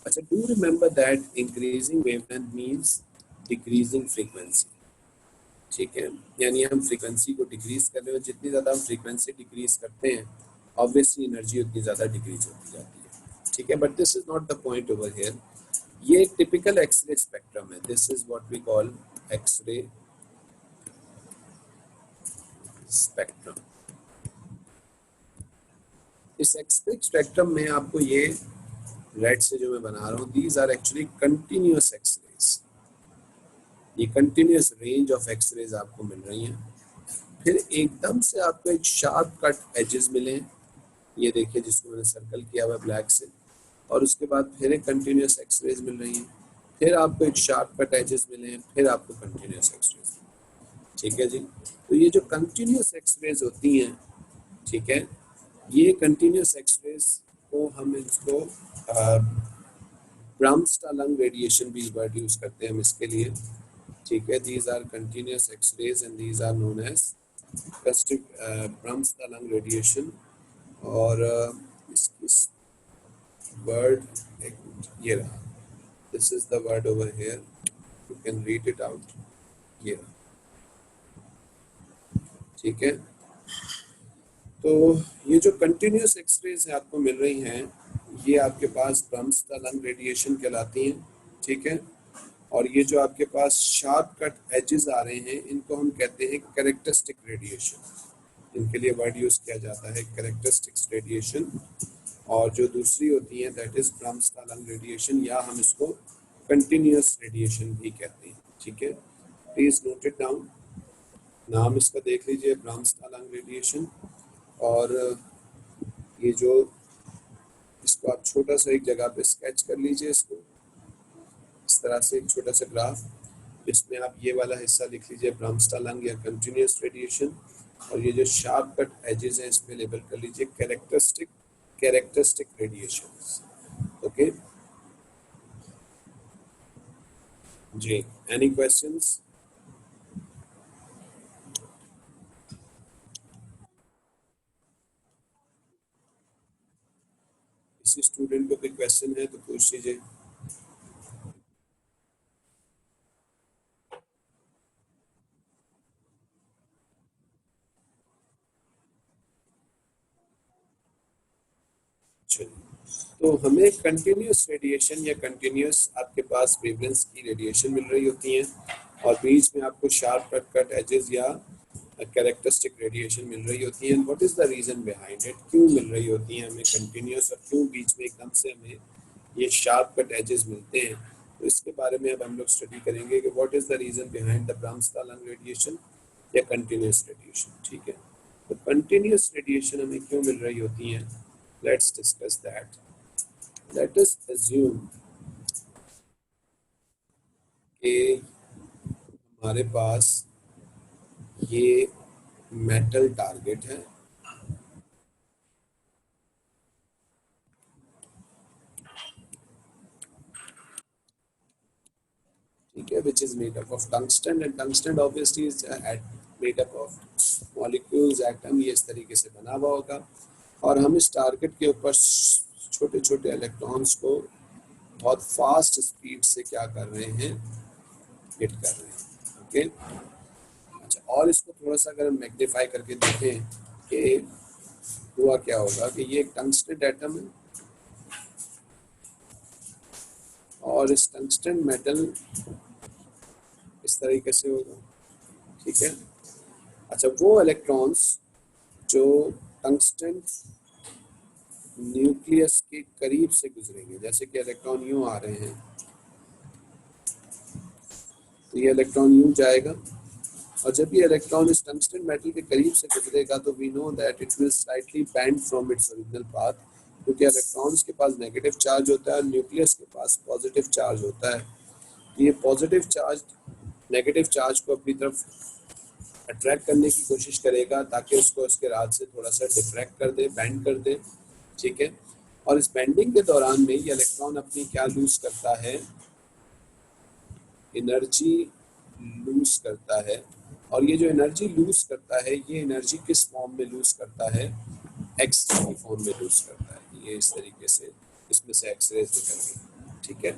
अच्छा, do remember that increasing wavelength means decreasing frequency. ठीक है, यानी हम फ्रीक्वेंसी को डिक्रीज कर रहे हो. जितनी ज़्यादा हम फ्रीक्वेंसी डिक्रीज करते हैं, ऑब्वियसली एनर्जी उतनी ज़्यादा डिक्रीज होती जाती है. ठीक है, but this is not the point over here. ये टिपिकल एक्सरे स्पेक्ट्रम है. This is what we call X ray spectrum. इस एक्स स्पेक्ट्रम में आपको ये रेड से जो मैं बना रहा हूँ, these are actually continuous X rays. ये कंटिन्यूस रेंज ऑफ एक्सरेज आपको मिल रही हैं। फिर एकदम से आपको एक शार्प कट एजेस मिले, ये देखिए जिसको मैंने सर्कल किया हुआ ब्लैक से, और उसके बाद फिर एक कंटिन्यूस एक्सरेज मिल रही हैं, फिर आपको एक शार्प कट एजेस मिले हैं, फिर आपको कंटिन्यूस एक्सरेज। ठीक है जी। तो ये जो कंटिन्यूस एक्सरेज होती हैं, ठीक है, ये कंटिन्यूस एक्सरेज को हम इसको ब्राउनस्टार-लंग रेडिएशन भी वर्ड यूज करते हैं हम इसके लिए। ठीक है, these are continuous X-rays and these are known as Bremsstrahlung radiation. और इस वर्ड ये रहा, this is the word over here, you can read it out. ये रहा, ठीक है। तो ये जो कंटिन्यूस एक्सरेज आपको मिल रही हैं, ये आपके पास ब्राउनस्टार-लंग रेडिएशन कहलाती हैं। ठीक है, और ये जो आपके पास शार्प कट एजेस आ रहे हैं, इनको हम कहते हैं कैरेक्टरिस्टिक रेडिएशन। इनके लिए वर्ड यूज किया जाता है कैरेक्टरिस्टिक्स रेडिएशन। और जो दूसरी होती है दैट इज ब्राउनस्टार-लंग रेडिएशन, या हम इसको कंटिन्यूस रेडिएशन भी कहते हैं। ठीक है, प्लीज नोट इट डाउन, नाम इसका देख लीजिए, ब्राउनस्टार-लंग रेडिएशन। और ये जो इसको आप छोटा सा एक जगह पे स्केच कर लीजिए, इसको इस तरह से एक छोटा सा ग्राफ, इसमें आप ये वाला हिस्सा लिख लीजिए ब्राउनस्टार-लंग या कंटिन्यूस रेडिएशन, और ये जो शार्प कट एजेस हैं इस पे लेबल कर लीजिए कैरेक्टरिस्टिक रेडिएशन। ओके जी, एनी क्वेश्चंस? किसी स्टूडेंट को कोई क्वेश्चन है तो पूछ लीजिए। तो हमें कंटिन्यूस रेडिएशन या कंटिन्यूस आपके पास वेवलेंथ की रेडिएशन मिल रही होती है, और बीच में आपको शार्प कट एजेस या कैरेक्टरिस्टिक रेडिएशन मिल रही होती है। What is the reason behind it, क्यों मिल रही होती है हमें कंटिन्यूस, और क्यों बीच में एकदम से हमें ये शार्प कट एजेस मिलते हैं? तो इसके बारे में अब हम लोग स्टडी करेंगे कि what is the reason behind the Bremsstrahlung radiation या कंटिन्यूस रेडिएशन। ठीक है, तो कंटिन्यूस रेडिएशन हमें क्यों मिल रही होती है, let's discuss that. Let us assume कि हमारे पास ये मेटल टारगेट है, ठीक है, which is made up of tungsten, and tungsten obviously is made up of molecules, atom, ये इस तरीके से बना हुआ होगा, और हम इस टारगेट के ऊपर छोटे छोटे इलेक्ट्रॉन्स को बहुत फास्ट स्पीड से क्या कर रहे हैं, हिट कर रहे हैं। ओके, अच्छा, और इसको थोड़ा सा अगर हम मैग्नीफाई करके देखें कि हुआ क्या होगा, कि ये एक टंगस्टन एटम है, और इस टंगस्टन मेटल इस तरीके से होगा। ठीक है, अच्छा, वो इलेक्ट्रॉन्स जो टंगस्टन न्यूक्लियस के करीब से गुजरेंगे, जैसे कि इलेक्ट्रॉन यूं आ रहे हैं, तो ये इलेक्ट्रॉन यूं जाएगा, और जब ये इलेक्ट्रॉन इस टंगस्टन मेटल के करीब से गुजरेगा तो we know that it will slightly bend from its original path, क्योंकि इलेक्ट्रॉन्स के पास नेगेटिव चार्ज होता है, न्यूक्लियस के पास पॉजिटिव चार्ज होता है। तो ये पॉजिटिव चार्ज नेगेटिव चार्ज को अपनी तरफ अट्रैक्ट करने की कोशिश करेगा, ताकि उसको उसके राह से थोड़ा सा डिफ्रैक्ट कर दे, बेंड कर दे। ठीक है, और इस बेंडिंग के दौरान में ये इलेक्ट्रॉन अपनी क्या लूज करता है, एनर्जी लूज करता है, और ये जो एनर्जी लूज करता है, ये एनर्जी किस फॉर्म में लूज करता है, एक्सरे की फॉर्म में लूज करता है। ये इस तरीके से इसमें से एक्सरेज निकल गई। ठीक है,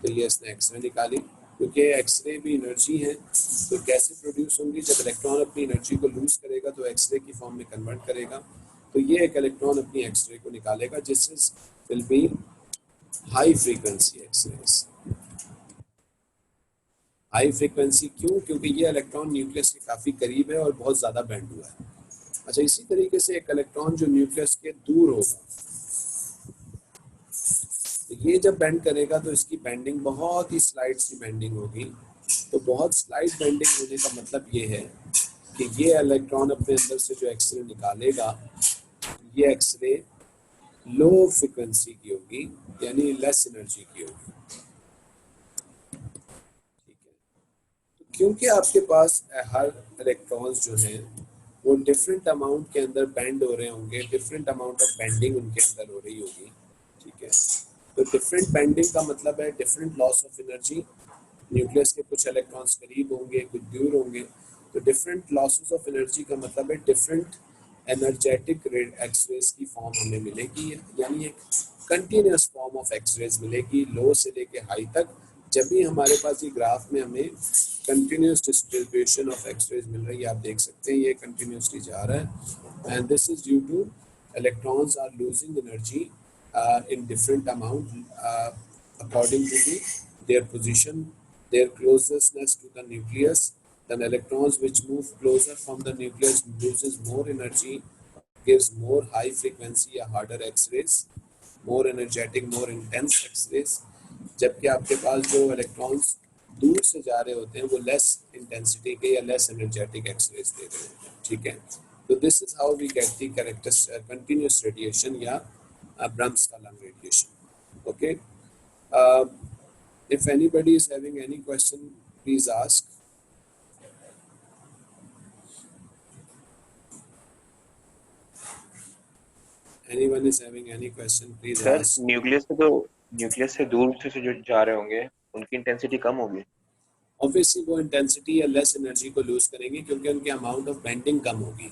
तो ये इसने एक्सरे निकाली, क्योंकि एक्सरे भी एनर्जी है, तो कैसे प्रोड्यूस होंगी, जब इलेक्ट्रॉन अपनी एनर्जी को लूज करेगा तो एक्सरे की फॉर्म में कन्वर्ट करेगा, तो ये एक इलेक्ट्रॉन अपनी एक्सरे को निकालेगा, जिससे will be high frequency X rays. High frequency क्यों? क्योंकि ये इलेक्ट्रॉन न्यूक्लियस के काफी करीब है और बहुत ज्यादा बेंड हुआ है। अच्छा, इसी तरीके से एक इलेक्ट्रॉन जो न्यूक्लियस के दूर होगा, तो ये जब बेंड करेगा तो इसकी बेंडिंग बहुत ही स्लाइड सी बेंडिंग होगी। तो बहुत स्लाइड बेंडिंग होने का मतलब ये है कि ये इलेक्ट्रॉन अपने अंदर से जो एक्सरे निकालेगा, ये एक्सरे लो फ्रीक्वेंसी की होगी, यानी लेस एनर्जी की होगी। ठीक है, तो क्योंकि आपके पास हर इलेक्ट्रॉन्स जो हैं वो डिफरेंट अमाउंट के अंदर बेंड हो रहे होंगे, डिफरेंट अमाउंट ऑफ बेंडिंग उनके अंदर हो रही होगी। ठीक है, तो डिफरेंट बेंडिंग का मतलब है different loss of energy. Nucleus के कुछ इलेक्ट्रॉन्स करीब होंगे, कुछ दूर होंगे, तो डिफरेंट लॉसेस ऑफ एनर्जी का मतलब है डिफरेंट एनर्जेटिक एक्सरेज की फॉर्म हमें मिलेगी, यानी एक कंटिन्यूस फॉर्म ऑफ एक्सरेज मिलेगी लो से लेके हाई तक। जब भी हमारे पास ये ग्राफ में हमें कंटिन्यूस डिस्ट्रीब्यूशन ऑफ एक्सरेज मिल रही है, आप देख सकते हैं ये कंटिन्यूसली जा रहा है, and this is due to electrons are losing energy in different amount according to their position, their closeness to the nucleus. Then electrons which move closer from the nucleus loses more energy, gives more high frequency या harder X-rays, more energetic, more intense X-rays. जबकि आपके पास जो electrons दूर से जा रहे होते हैं वो लेस इंटेंसिटी के या लेस एनर्जेटिक एक्सरेज दे रहे होते हैं। ठीक है, तो this is how we get the continuous radiation या Bremsstrahlung radiation. Okay, if anybody is having any question please ask. Anyone is having any question, please sir ask. Nucleus से दूर से जो जा रहे होंगे उनकी इंटेंसिटी कम होगी। ऑब्वियसली वो इंटेंसिटी या लेस एनर्जी को लूज करेंगे क्योंकि उनकी अमाउंट ऑफ बेंडिंग कम होगी।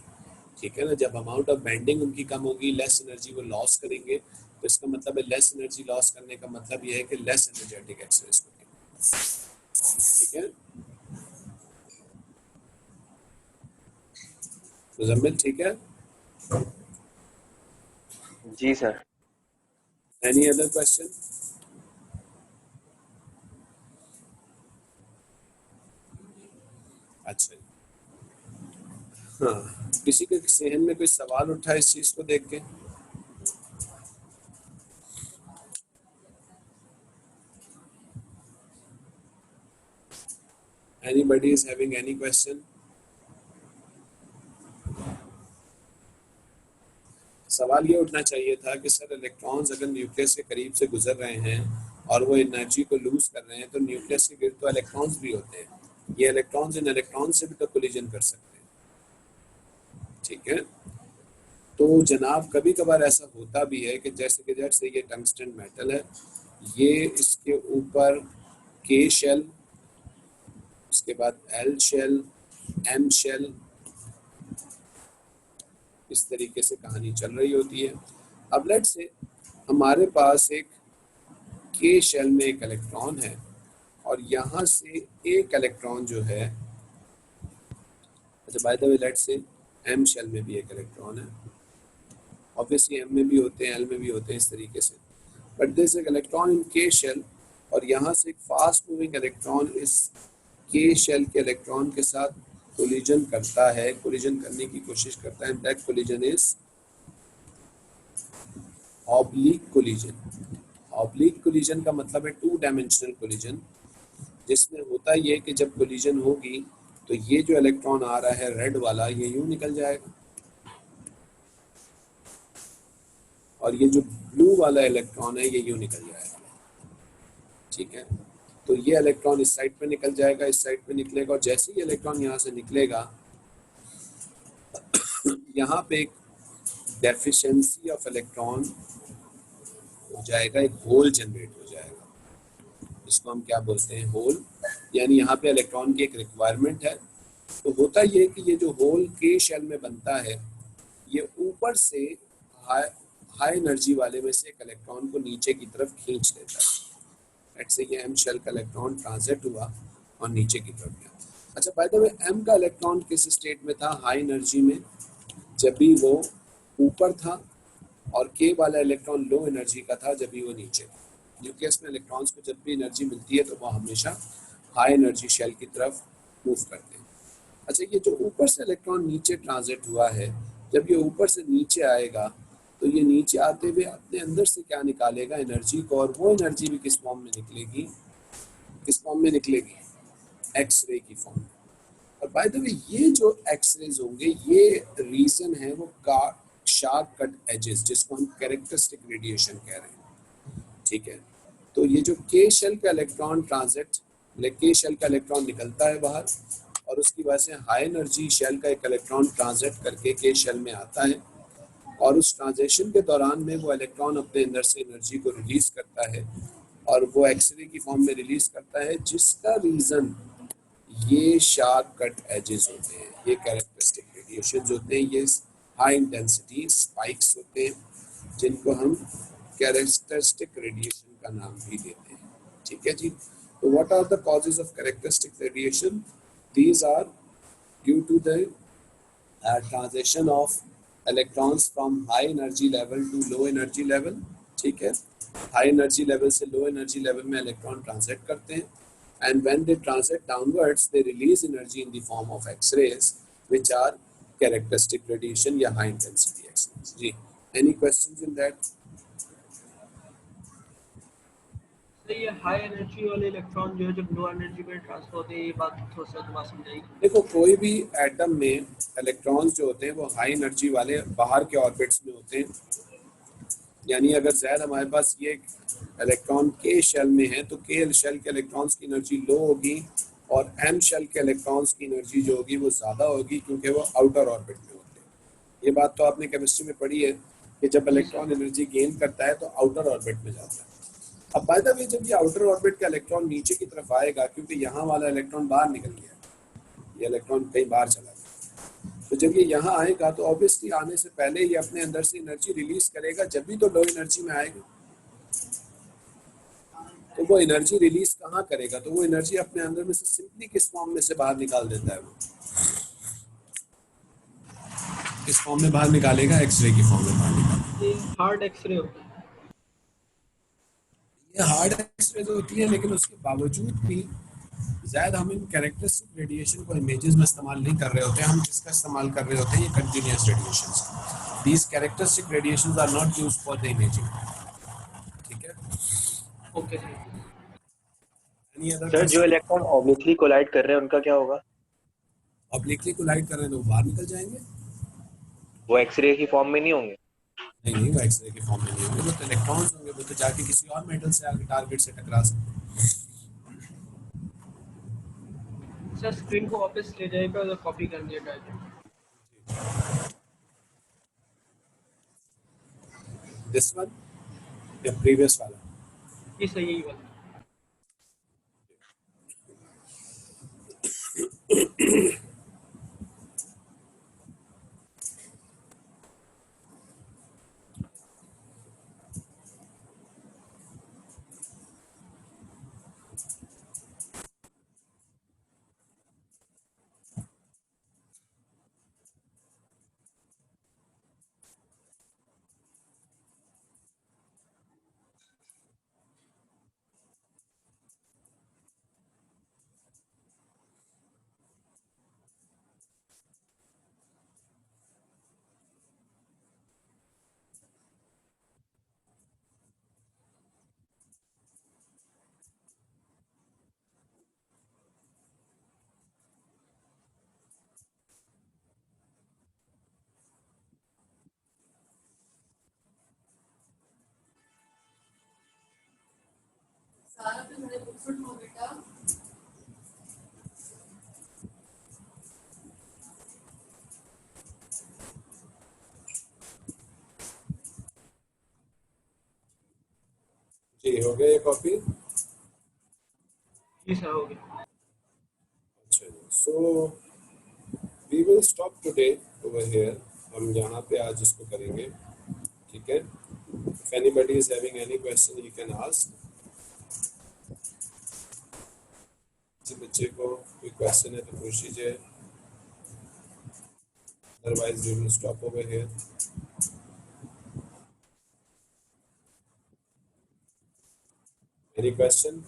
ठीक है ना, जब अमाउंट ऑफ बेंडिंग उनकी कम होगी, लेस एनर्जी वो लॉस करेंगे, तो इसका मतलब है लेस एनर्जी लॉस करने का मतलब ये है कि लेस एनर्जेटिक एक्सरेज होगी। ठीक है, मुजम्मिल ठीक है? जी सर। Any other question? अच्छा, हाँ, किसी के जहन में कोई सवाल उठा इस चीज को देख के? Anybody is having any question? सवाल ये उठना चाहिए था कि सर इलेक्ट्रॉन्स अगर न्यूक्लियस के करीब से गुजर रहे हैं और वो एनर्जी को लूज कर रहे हैं, तो न्यूक्लियस के गिर्द तो इलेक्ट्रॉन्स भी होते हैं, ये इलेक्ट्रॉन्स इन इलेक्ट्रॉन से भी तो कोलिजन कर सकते हैं। ठीक है, तो जनाब कभी कभार ऐसा होता भी है कि जैसे ये टंगस्टन मेटल है, ये इसके ऊपर के शेल, उसके बाद एल शेल, एम शेल, इस तरीके से कहानी चल रही होती है। अब लेट्स से हमारे पास एक के शेल में एक इलेक्ट्रॉन है और यहाँ से एक इलेक्ट्रॉन जो है, अच्छा by the way let's say M shell में भी एक इलेक्ट्रॉन है, ऑब्वियसली एम में भी होते हैं, एल में भी होते हैं, इस तरीके से, बट दिस एक इलेक्ट्रॉन इन के शेल और यहाँ से एक फास्ट मूविंग इलेक्ट्रॉन इस के शेल के इलेक्ट्रॉन के साथ कोलिजन करता है, कोलिजन करने की कोशिश करता है, that collision is oblique collision. Oblique collision का मतलब है टू डायमेंशनल कोलिजन, जिसमें होता ये कि जब कोलिजन होगी तो ये जो इलेक्ट्रॉन आ रहा है रेड वाला, ये यूं निकल जाएगा और ये जो ब्लू वाला इलेक्ट्रॉन है ये यूं निकल जाएगा। ठीक है, तो ये इलेक्ट्रॉन इस साइड पे निकल जाएगा, इस साइड पे निकलेगा, और जैसे ही इलेक्ट्रॉन यहाँ से निकलेगा यहाँ पे एक डेफिशिएंसी ऑफ इलेक्ट्रॉन हो जाएगा, एक होल जनरेट हो जाएगा, इसको हम क्या बोलते हैं, होल, यानी यहाँ पे इलेक्ट्रॉन की एक रिक्वायरमेंट है। तो होता ये कि ये जो होल के शेल में बनता है, ये ऊपर से हाई एनर्जी वाले में से एक इलेक्ट्रॉन को नीचे की तरफ खींच लेता है। ऐसे ये एम शेल का इलेक्ट्रॉन ट्रांजिट हुआ और नीचे की तरफ गया। अच्छा बाय द वे एम का इलेक्ट्रॉन किस स्टेट में था, हाई एनर्जी में, जब भी वो ऊपर था, और के वाला इलेक्ट्रॉन लो एनर्जी का था जब भी वो न्यूक्लियस में इलेक्ट्रॉन्स को जब भी एनर्जी मिलती है तो वो हमेशा हाई एनर्जी शेल की तरफ मूव करते हैं। अच्छा, ये जो ऊपर से इलेक्ट्रॉन नीचे ट्रांजिट हुआ है, जब ये ऊपर से नीचे आएगा तो ये नीचे आते हुए अपने अंदर से क्या निकालेगा, एनर्जी को, और वो एनर्जी भी किस फॉर्म में निकलेगी, किस फॉर्म में निकलेगी, एक्सरे की फॉर्म में। और बाय द वे ये जो एक्सरेज होंगे, ये रीजन है वो का शार्प कट एजेस, जिसको हम कैरेक्टरिस्टिक रेडिएशन कह रहे हैं, ठीक है। तो ये जो के शेल का इलेक्ट्रॉन ट्रांजिट, के शेल का इलेक्ट्रॉन निकलता है बाहर, और उसकी वजह से हाई एनर्जी शेल का एक इलेक्ट्रॉन ट्रांजिट करके के शेल में आता है, और उस ट्रांजिशन के दौरान में वो इलेक्ट्रॉन अपने अंदर से एनर्जी को रिलीज करता है, और वो एक्सरे की फॉर्म में रिलीज करता है, जिसका रीजन ये शार्प कट एजेस होते हैं, ये कैरेक्टरिस्टिक रेडिएशन होते हैं, ये हाई इंटेंसिटी स्पाइक्स होते हैं, जिनको हम कैरेक्टरिस्टिक रेडिएशन का नाम भी देते हैं, ठीक है जी। तो what are the causes of characteristic radiation? These are due to the transition of electrons from high energy level to low energy level, ठीक है। हाई एनर्जी लेवल से लो एनर्जी लेवल में इलेक्ट्रॉन ट्रांजिट करते हैं, and when they transit downwards they release energy in the form of x-rays which are characteristic radiation या high intensity x-rays जी। any questions in that? Sir ये high energy वाले electron जो है जब लो एनर्जी में ट्रांसफर होते हैं, ये बात थोड़ा सा दोबारा समझाइए। देखो, कोई भी एटम में इलेक्ट्रॉन्स जो होते हैं वो हाई एनर्जी वाले बाहर के ऑर्बिट्स में होते हैं, यानी अगर जैद हमारे पास ये इलेक्ट्रॉन के शेल में है तो के शेल के इलेक्ट्रॉन्स की एनर्जी लो होगी, और एम शेल के इलेक्ट्रॉन्स की एनर्जी जो होगी वो ज़्यादा होगी, क्योंकि वो आउटर ऑर्बिट में होते हैं। ये बात तो आपने केमिस्ट्री में पढ़ी है कि जब इलेक्ट्रॉन एनर्जी गेन करता है तो आउटर ऑर्बिट में जाता है। अब बाय द वे जब ये आउटर ऑर्बिट का इलेक्ट्रॉन नीचे की तरफ आएगा, क्योंकि यहाँ वाला इलेक्ट्रॉन बाहर निकल गया, ये इलेक्ट्रॉन कहीं बाहर चला गया, तो जब ये यहाँ आएगा तो ऑब्वियसली आने से पहले ये अपने अंदर से एनर्जी रिलीज करेगा, जब भी तो लो एनर्जी में आएगा। तो वो एनर्जी रिलीज कहाँ करेगा, तो वो एनर्जी अपने अंदर में से सिंपली किस फॉर्म में से बाहर निकाल देता है, वो किस फॉर्म में बाहर निकालेगा, एक्सरे की फॉर्म में बाहर निकालेगा। ये हार्ड एक्सरे होता है। ये हार्ड एक्सरे तो होती है, लेकिन उसके बावजूद भी ज़्यादा हम इन कैरेक्टरिस्टिक रेडिएशन को इमेजेस में इस्तेमाल नहीं कर रहे होते हैं, हम किसका इस्तेमाल कर रहे होते हैं, ये continuous radiations. These characteristic radiations are not used for the imaging, ठीक है। Okay sir. Any other sir जो क्वेश्चन? इलेक्ट्रॉन ऑब्लिकली कोलाइड कर रहे हैं उनका क्या होगा? ऑब्लिकली कोलाइड कर रहे हैं तो वो बाहर निकल जाएंगे। वो एक्सरे की फॉर्म में नहीं होंगे? नहीं नहीं, वो एक्सरे के फॉर्म में नहीं होंगे, वो तो इलेक्ट्रॉन्स होंगे, वो तो जाके किसी और मेटल से आके टारगेट से टकरा सकते हैं। सर स्क्रीन को वापस ले जाएगा तो कॉपी कर दिया डायरेक्ट। दिस वन या प्रीवियस वाला? ये सही है वाला। जी, हो गया ये कॉपी? जी सर हो गया। अच्छा, so we will stop today over here, हम यहाँ पे आज इसको करेंगे, ठीक है। If anybody is having any question you can ask. किसी बच्चे को कोई क्वेश्चन है तो पूछ लीजिए, otherwise we will stop over here. Any question?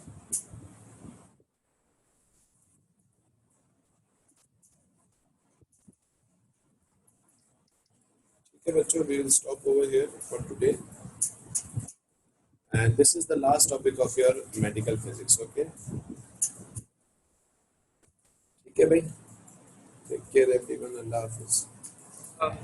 Okay, बच्चों, we will stop over here for today. And this is the last topic of your medical physics. Okay. ठीक है भाई. Take care everyone. Allah Hafiz. Uh,